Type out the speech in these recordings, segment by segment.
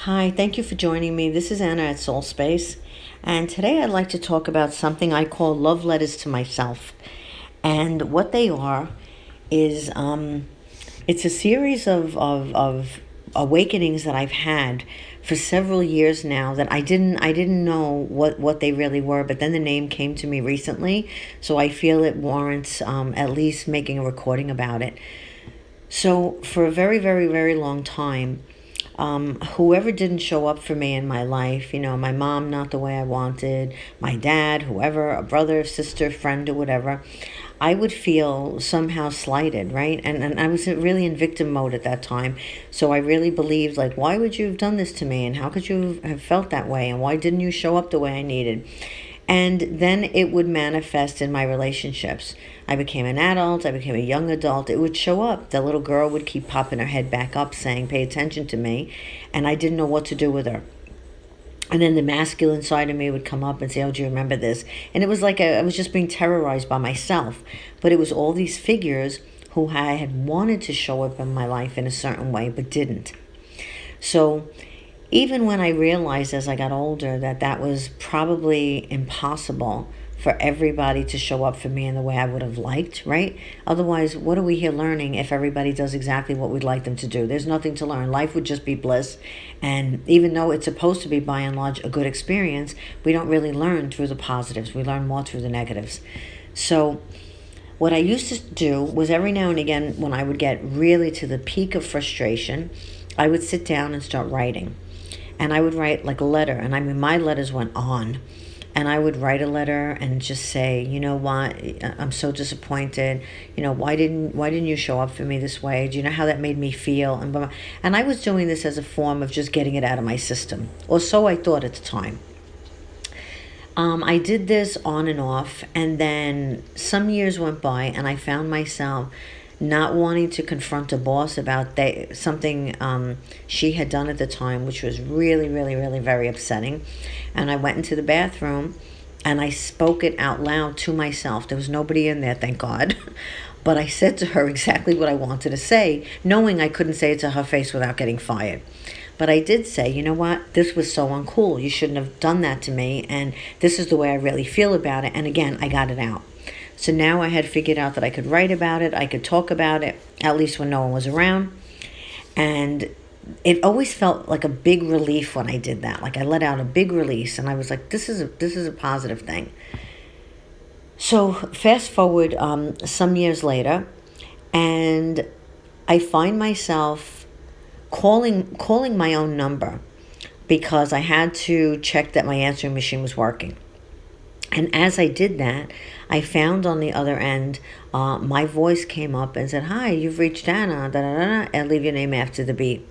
Hi, thank you for joining me. This is Anna at Soul Space, and today I'd like to talk about something I call love letters to myself. And what they are is it's a series of awakenings that I've had for several years now that I didn't know what they really were, but then the name came to me recently, so I feel it warrants at least making a recording about it. So for a very, very, very long time, whoever didn't show up for me in my life, my mom not the way I wanted, my dad, whoever, a brother, sister, friend, or whatever, I would feel somehow slighted, right? And I was really in victim mode at that time. So I really believed, like, why would you have done this to me? And how could you have felt that way? And why didn't you show up the way I needed? And then it would manifest in my relationships. I became an adult, I became a young adult. It would show up. The little girl would keep popping her head back up saying, pay attention to me. And I didn't know what to do with her. And then the masculine side of me would come up and say, oh, do you remember this? And it was like I was just being terrorized by myself. But it was all these figures who I had wanted to show up in my life in a certain way, but didn't. So even when I realized as I got older that that was probably impossible for everybody to show up for me in the way I would have liked, right? Otherwise, what are we here learning if everybody does exactly what we'd like them to do? There's nothing to learn. Life would just be bliss. And even though it's supposed to be by and large a good experience, we don't really learn through the positives. We learn more through the negatives. So what I used to do was every now and again, when I would get really to the peak of frustration, I would sit down and start writing. And I would write like a letter. And I mean, my letters went on. And I would write a letter and just say, you know what, I'm so disappointed. Why didn't you show up for me this way? Do you know how that made me feel? And blah, blah. And I was doing this as a form of just getting it out of my system, or so I thought at the time. I did this on and off, and then some years went by, and I found myself not wanting to confront a boss about something she had done at the time, which was really, really, really very upsetting. And I went into the bathroom and I spoke it out loud to myself. There was nobody in there, thank God. But I said to her exactly what I wanted to say, knowing I couldn't say it to her face without getting fired. But I did say, you know what, this was so uncool. You shouldn't have done that to me. And this is the way I really feel about it. And again, I got it out. So now I had figured out that I could write about it, I could talk about it, at least when no one was around. And it always felt like a big relief when I did that. Like I let out a big release, and I was like, this is a positive thing. So fast forward some years later, and I find myself calling my own number because I had to check that my answering machine was working. And as I did that, I found on the other end, my voice came up and said, hi, you've reached Anna, da, da, da, da, and leave your name after the beep.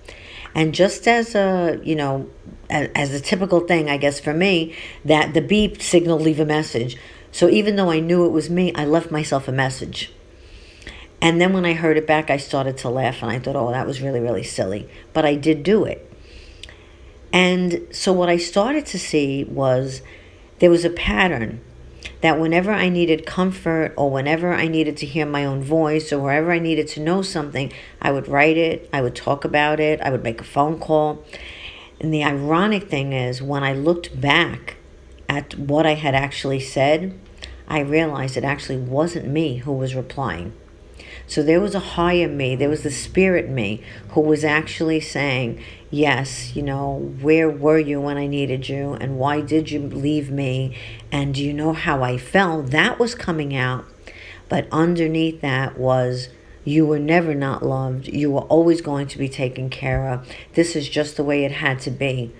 And just as as a typical thing, I guess for me, that the beep signal leave a message. So even though I knew it was me, I left myself a message. And then when I heard it back, I started to laugh and I thought, oh, that was really, really silly. But I did do it. And so what I started to see was there was a pattern that whenever I needed comfort or whenever I needed to hear my own voice or wherever I needed to know something, I would write it, I would talk about it, I would make a phone call. And the ironic thing is, when I looked back at what I had actually said, I realized it actually wasn't me who was replying. So there was a higher me, there was the spirit me who was actually saying, yes, where were you when I needed you? And why did you leave me? And do you know how I felt? That was coming out. But underneath that was, you were never not loved. You were always going to be taken care of. This is just the way it had to be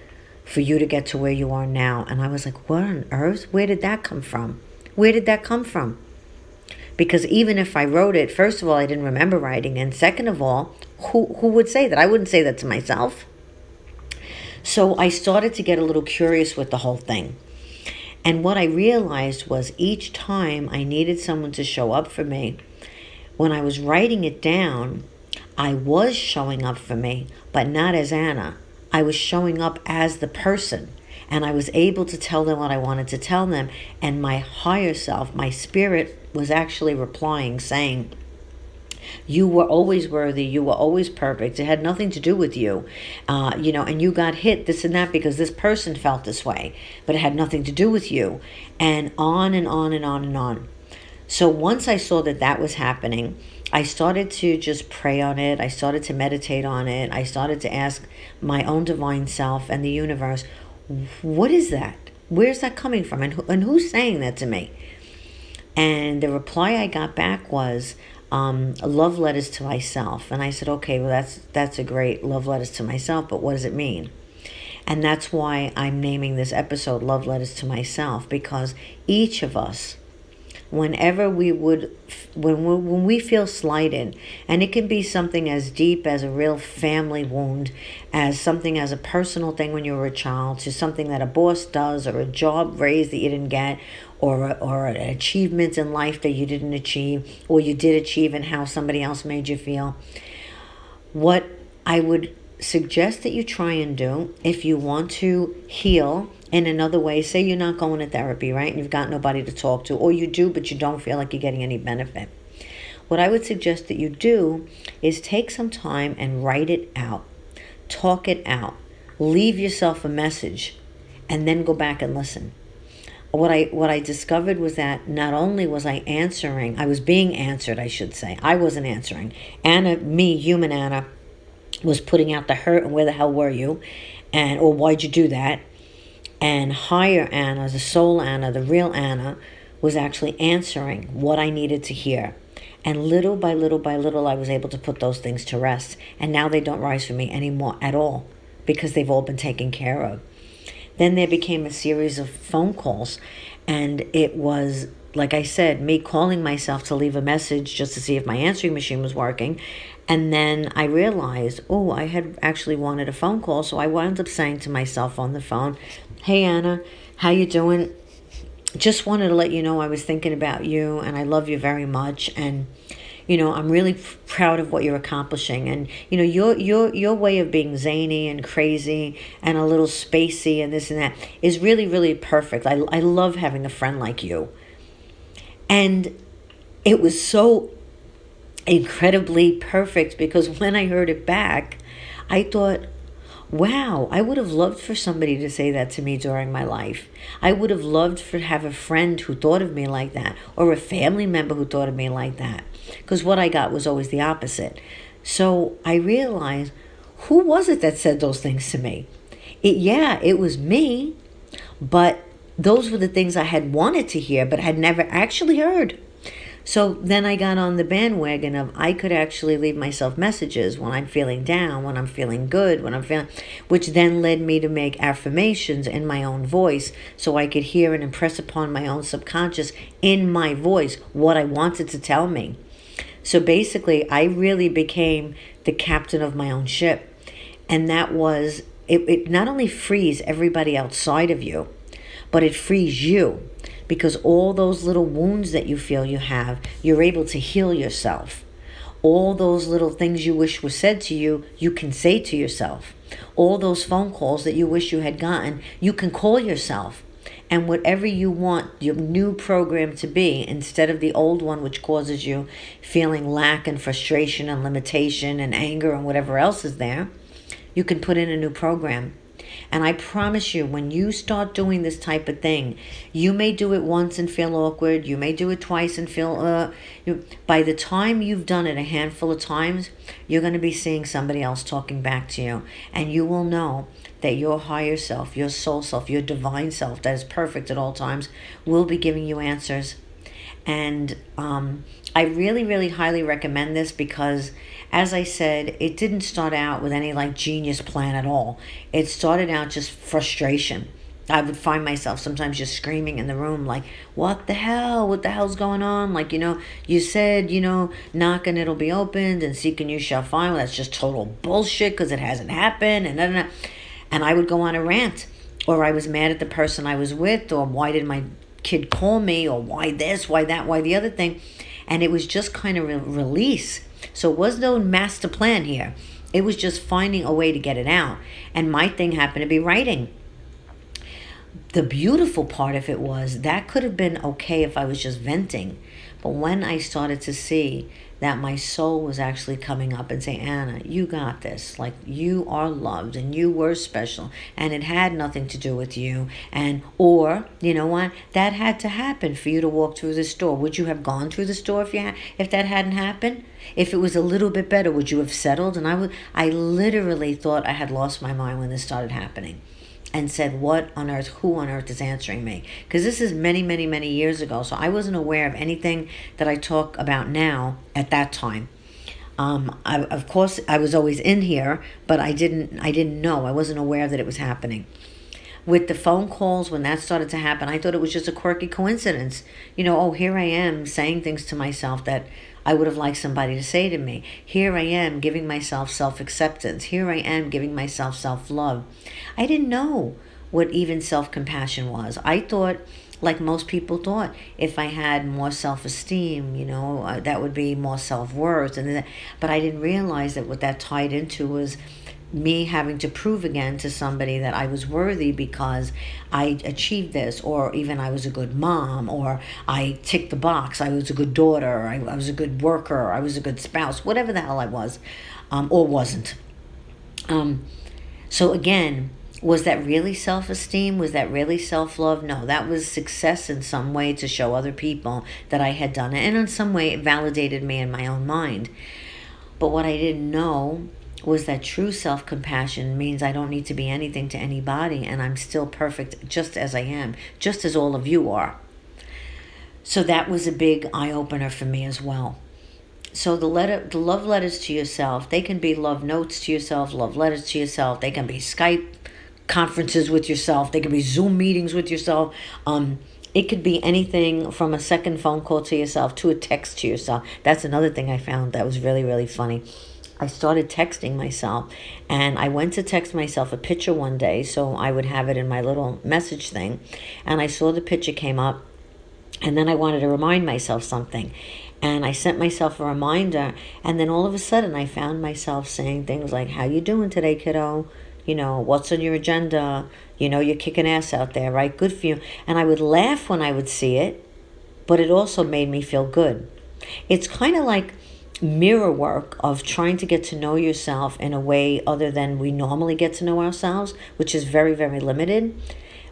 for you to get to where you are now. And I was like, what on earth? Where did that come from? Where did that come from? Because even if I wrote it, first of all, I didn't remember writing. And second of all, who would say that? I wouldn't say that to myself. So I started to get a little curious with the whole thing. And what I realized was each time I needed someone to show up for me, when I was writing it down, I was showing up for me, but not as Anna. I was showing up as the person. And I was able to tell them what I wanted to tell them. And my higher self, my spirit, was actually replying, saying, You were always worthy. You were always perfect. It had nothing to do with you, and you got hit this and that because this person felt this way, but it had nothing to do with you, and on and on and on and on. So once I saw that that was happening, I started to just pray on it. I started to meditate on it. I started to ask my own divine self and the universe, what is that? Where's that coming from? And who's saying that to me? And the reply I got back was love letters to myself. And I said, okay, well, that's a great love letters to myself, but what does it mean? And that's why I'm naming this episode Love Letters to Myself, because each of us, whenever when we feel slighted, and it can be something as deep as a real family wound, as something as a personal thing when you were a child, to something that a boss does, or a job raise that you didn't get, or an achievement in life that you didn't achieve, or you did achieve and how somebody else made you feel. What I would suggest that you try and do, if you want to heal in another way, say you're not going to therapy, right? And you've got nobody to talk to, or you do, but you don't feel like you're getting any benefit. What I would suggest that you do is take some time and write it out, talk it out, leave yourself a message, and then go back and listen. What I discovered was that not only was I answering, I was being answered, I should say. I wasn't answering. Anna, me, human Anna, was putting out the hurt and where the hell were you, or why'd you do that? And higher Anna, the soul Anna, the real Anna, was actually answering what I needed to hear. And little by little by little, I was able to put those things to rest. And now they don't rise for me anymore at all, because they've all been taken care of. Then there became a series of phone calls, and it was, like I said, me calling myself to leave a message just to see if my answering machine was working. And then I realized, I had actually wanted a phone call. So I wound up saying to myself on the phone, hey, Anna, how you doing? Just wanted to let you know I was thinking about you, and I love you very much. And, I'm really proud of what you're accomplishing. And, your way of being zany and crazy and a little spacey and this and that is really, really perfect. I love having a friend like you. And it was so incredibly perfect, because when I heard it back, I thought, wow, I would have loved for somebody to say that to me during my life. I would have loved to have a friend who thought of me like that, or a family member who thought of me like that, because what I got was always the opposite. So I realized, who was it that said those things to me? It was me, but those were the things I had wanted to hear, but had never actually heard. So then I got on the bandwagon of I could actually leave myself messages when I'm feeling down, when I'm feeling good, which then led me to make affirmations in my own voice, so I could hear and impress upon my own subconscious in my voice what I wanted to tell me. So basically, I really became the captain of my own ship. And that was, it not only frees everybody outside of you, but it frees you. Because all those little wounds that you feel you have, you're able to heal yourself. All those little things you wish were said to you, you can say to yourself. All those phone calls that you wish you had gotten, you can call yourself. And whatever you want your new program to be, instead of the old one which causes you feeling lack and frustration and limitation and anger and whatever else is there, you can put in a new program. And I promise you, when you start doing this type of thing, you may do it once and feel awkward. You may do it twice and feel, by the time you've done it a handful of times, you're going to be seeing somebody else talking back to you. And you will know that your higher self, your soul self, your divine self that is perfect at all times will be giving you answers. And I really, really highly recommend this, because as I said, it didn't start out with any genius plan at all. It started out just frustration. I would find myself sometimes just screaming in the room, like, what the hell's going on? You said, knock and it'll be opened, and seek and you shall find. Well, that's just total bullshit, because it hasn't happened. And I would go on a rant, or I was mad at the person I was with, or why did my kid call me, or why this, why that, why the other thing. And it was just kind of release. So it was no master plan here. It was just finding a way to get it out. And my thing happened to be writing. The beautiful part of it was that could have been okay if I was just venting. But when I started to see that my soul was actually coming up and saying, Anna, you got this. Like, you are loved and you were special, and it had nothing to do with you. And, or, you know what, that had to happen for you to walk through this door. Would you have gone through this door if that hadn't happened? If it was a little bit better, would you have settled? And I literally thought I had lost my mind when this started happening, and said, what on earth, who on earth is answering me? Because this is many, many, many years ago. So I wasn't aware of anything that I talk about now at that time. Of course, I was always in here, but I didn't know. I wasn't aware that it was happening. With the phone calls, when that started to happen, I thought it was just a quirky coincidence. Oh, here I am saying things to myself that I would have liked somebody to say to me. Here I am giving myself self-acceptance. Here I am giving myself self-love. I didn't know what even self-compassion was. I thought, like most people thought, if I had more self-esteem, that would be more self-worth. But I didn't realize that what that tied into was me having to prove again to somebody that I was worthy because I achieved this, or even I was a good mom, or I ticked the box, I was a good daughter, I was a good worker, I was a good spouse, whatever the hell I was, or wasn't. So again, was that really self-esteem? Was that really self-love? No, that was success in some way to show other people that I had done it. And in some way, it validated me in my own mind. But what I didn't know was that true self-compassion means I don't need to be anything to anybody, and I'm still perfect just as I am, just as all of you are. So that was a big eye-opener for me as well. So the love letters to yourself, they can be love notes to yourself, love letters to yourself. They can be Skype conferences with yourself. They can be Zoom meetings with yourself. It could be anything from a second phone call to yourself to a text to yourself. That's another thing I found that was really, really funny. I started texting myself, and I went to text myself a picture one day so I would have it in my little message thing, and I saw the picture came up, and then I wanted to remind myself something, and I sent myself a reminder, and then all of a sudden I found myself saying things like, how you doing today, kiddo? What's on your agenda? You're kicking ass out there, right? Good for you. And I would laugh when I would see it, but it also made me feel good. It's kind of like mirror work of trying to get to know yourself in a way other than we normally get to know ourselves, which is very, very limited.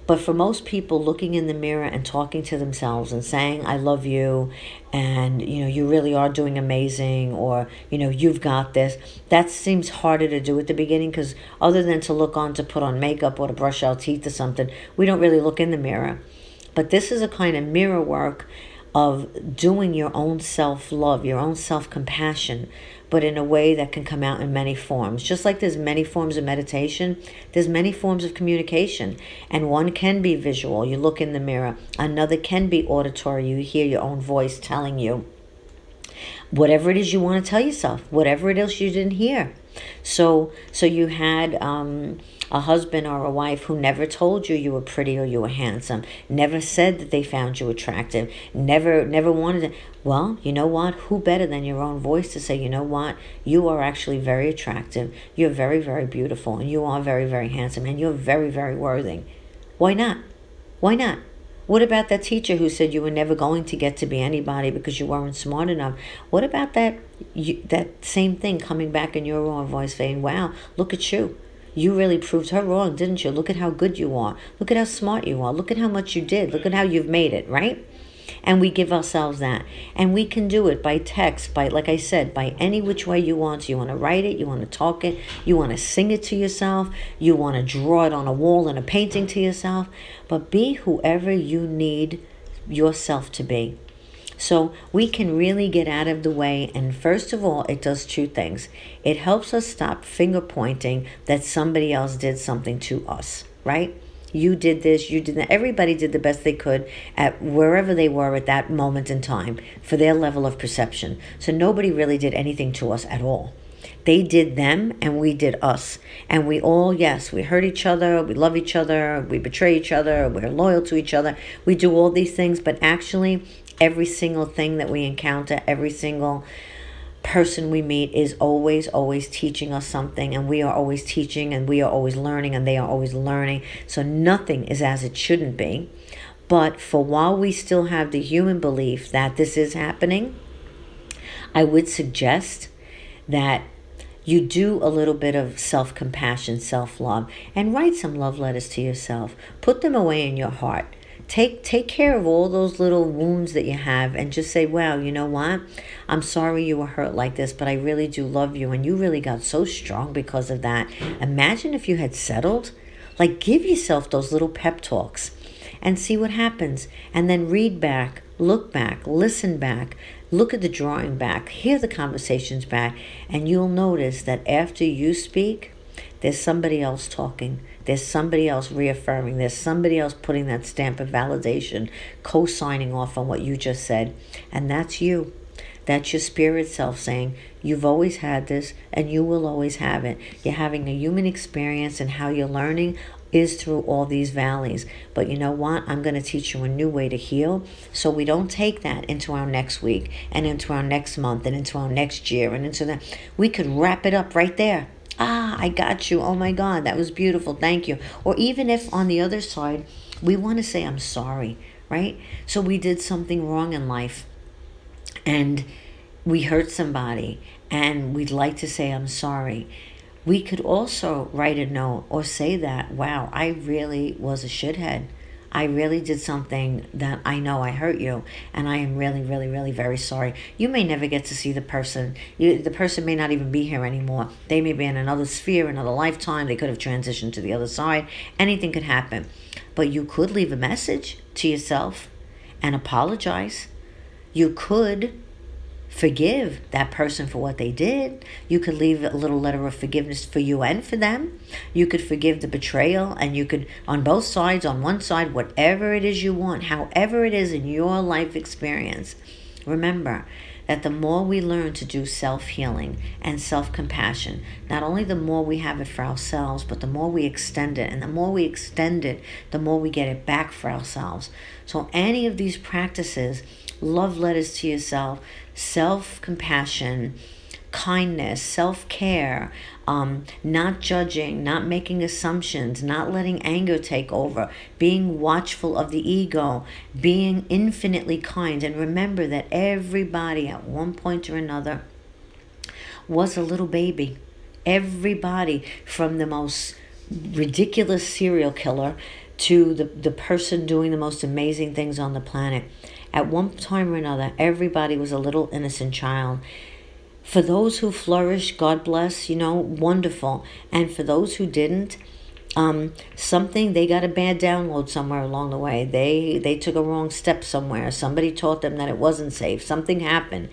But for most people, looking in the mirror and talking to themselves and saying, I love you, and, you really are doing amazing, or, you've got this, that seems harder to do at the beginning, because other than to look on to put on makeup or to brush our teeth or something, we don't really look in the mirror. But this is a kind of mirror work of doing your own self-love, your own self-compassion, but in a way that can come out in many forms. Just like there's many forms of meditation, there's many forms of communication. And one can be visual, you look in the mirror. Another can be auditory, you hear your own voice telling you whatever it is you want to tell yourself, whatever it is you didn't hear. So you had a husband or a wife who never told you you were pretty or you were handsome, never said that they found you attractive, never wanted to. Well, you know what? Who better than your own voice to say, you know what? You are actually very attractive. You're very, very beautiful, and you are very, very handsome, and you're very, very worthy. Why not? Why not? What about that teacher who said you were never going to get to be anybody because you weren't smart enough? What about that same thing coming back in your own voice saying, wow, look at you. You really proved her wrong, didn't you? Look at how good you are. Look at how smart you are. Look at how much you did. Look at how you've made it, right? And we give ourselves that. And we can do it by text, by, like I said, by any which way you want. You want to write it, you want to talk it, you want to sing it to yourself, you want to draw it on a wall in a painting to yourself. But be whoever you need yourself to be. So we can really get out of the way. And first of all, it does two things. It helps us stop finger pointing that somebody else did something to us, right? You did this, you did that. Everybody did the best they could at wherever they were at that moment in time for their level of perception. So nobody really did anything to us at all. They did them and we did us. And we all, yes, we hurt each other, we love each other, we betray each other, we're loyal to each other. We do all these things, but actually every single thing that we encounter, every single person we meet is always teaching us something, and we are always teaching, and we are always learning, and they are always learning. So nothing is as it shouldn't be. But for while we still have the human belief that this is happening, I would suggest that you do a little bit of self-compassion, self-love, and write some love letters to yourself. Put them away in your heart. Take care of all those little wounds that you have, and just say, wow, you know what? I'm sorry you were hurt like this, but I really do love you, and you really got so strong because of that. Imagine if you had settled. Like, give yourself those little pep talks and see what happens. And then read back, look back, listen back, look at the drawing back, hear the conversations back, and you'll notice that after you speak, there's somebody else talking. There's somebody else reaffirming. There's somebody else putting that stamp of validation, co-signing off on what you just said. And that's you. That's your spirit self saying, you've always had this and you will always have it. You're having a human experience, and how you're learning is through all these valleys. But you know what? I'm going to teach you a new way to heal, so we don't take that into our next week and into our next month and into our next year and into that. We could wrap it up right there. Ah, I got you. Oh my God, that was beautiful. Thank you. Or even if on the other side, we want to say, I'm sorry, right? So we did something wrong in life and we hurt somebody and we'd like to say, I'm sorry. We could also write a note or say that, wow, I really was a shithead. I really did something that I know I hurt you, and I am really, really, really very sorry. You may never get to see the person. The person may not even be here anymore. They may be in another sphere, another lifetime. They could have transitioned to the other side. Anything could happen. But you could leave a message to yourself and apologize. You could forgive that person for what they did. You could leave a little letter of forgiveness for you and for them. You could forgive the betrayal, and you could, on both sides, on one side, whatever it is you want, however it is in your life experience. Remember that the more we learn to do self-healing and self-compassion, not only the more we have it for ourselves, but the more we extend it. And the more we extend it, the more we get it back for ourselves. So any of these practices, love letters to yourself, self-compassion, kindness, self-care, not judging, not making assumptions, not letting anger take over, being watchful of the ego, being infinitely kind. And remember that everybody at one point or another was a little baby. Everybody, from the most ridiculous serial killer to the person doing the most amazing things on the planet. At one time or another, everybody was a little innocent child. For those who flourished, God bless, wonderful. And for those who didn't, they got a bad download somewhere along the way. They took a wrong step somewhere. Somebody taught them that it wasn't safe. Something happened.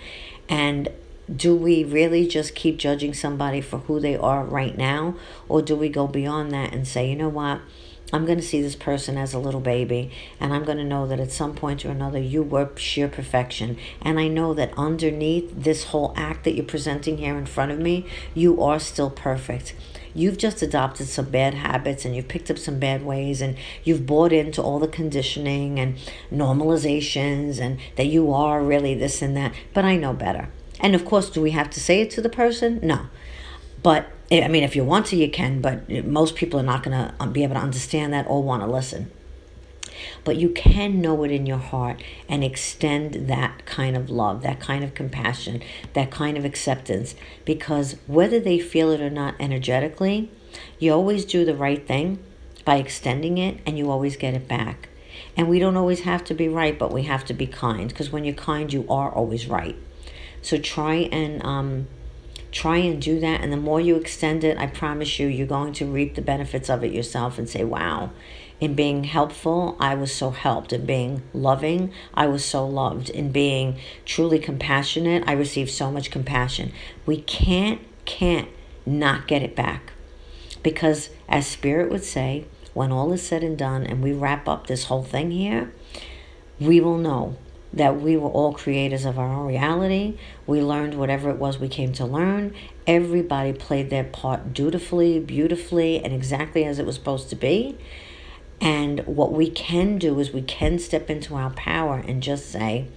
And do we really just keep judging somebody for who they are right now? Or do we go beyond that and say, you know what? I'm going to see this person as a little baby, and I'm going to know that at some point or another you were sheer perfection. And I know that underneath this whole act that you're presenting here in front of me, you are still perfect. You've just adopted some bad habits, and you've picked up some bad ways, and you've bought into all the conditioning and normalizations, and that you are really this and that. But I know better. And of course, do we have to say it to the person? No. But I mean, if you want to, you can, but most people are not going to be able to understand that or want to listen. But you can know it in your heart and extend that kind of love, that kind of compassion, that kind of acceptance, because whether they feel it or not energetically, you always do the right thing by extending it, and you always get it back. And we don't always have to be right, but we have to be kind, because when you're kind, you are always right. So try and do that, and the more you extend it, I promise you, you're going to reap the benefits of it yourself and say, wow, in being helpful, I was so helped. In being loving, I was so loved. In being truly compassionate, I received so much compassion. We can't not get it back, because as Spirit would say, when all is said and done and we wrap up this whole thing here, we will know that we were all creators of our own reality. We learned whatever it was we came to learn. Everybody played their part dutifully, beautifully, and exactly as it was supposed to be. And what we can do is we can step into our power and just say,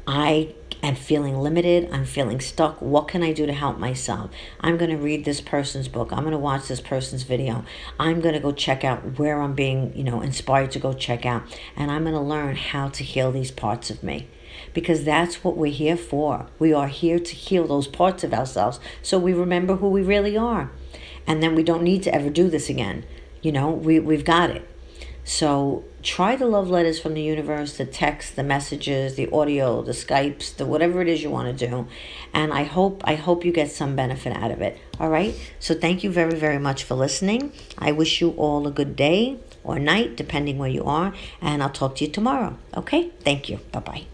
I am feeling limited. I'm feeling stuck. What can I do to help myself? I'm going to read this person's book. I'm going to watch this person's video. I'm going to go check out where I'm being, inspired to go check out. And I'm going to learn how to heal these parts of me. because that's what we're here for. We are here to heal those parts of ourselves so we remember who we really are. And then we don't need to ever do this again. We've got it. So try the love letters from the universe, the text, the messages, the audio, the Skypes, the whatever it is you want to do. And I hope you get some benefit out of it. All right. So thank you very, very much for listening. I wish you all a good day or night, depending where you are. And I'll talk to you tomorrow. Okay. Thank you. Bye-bye.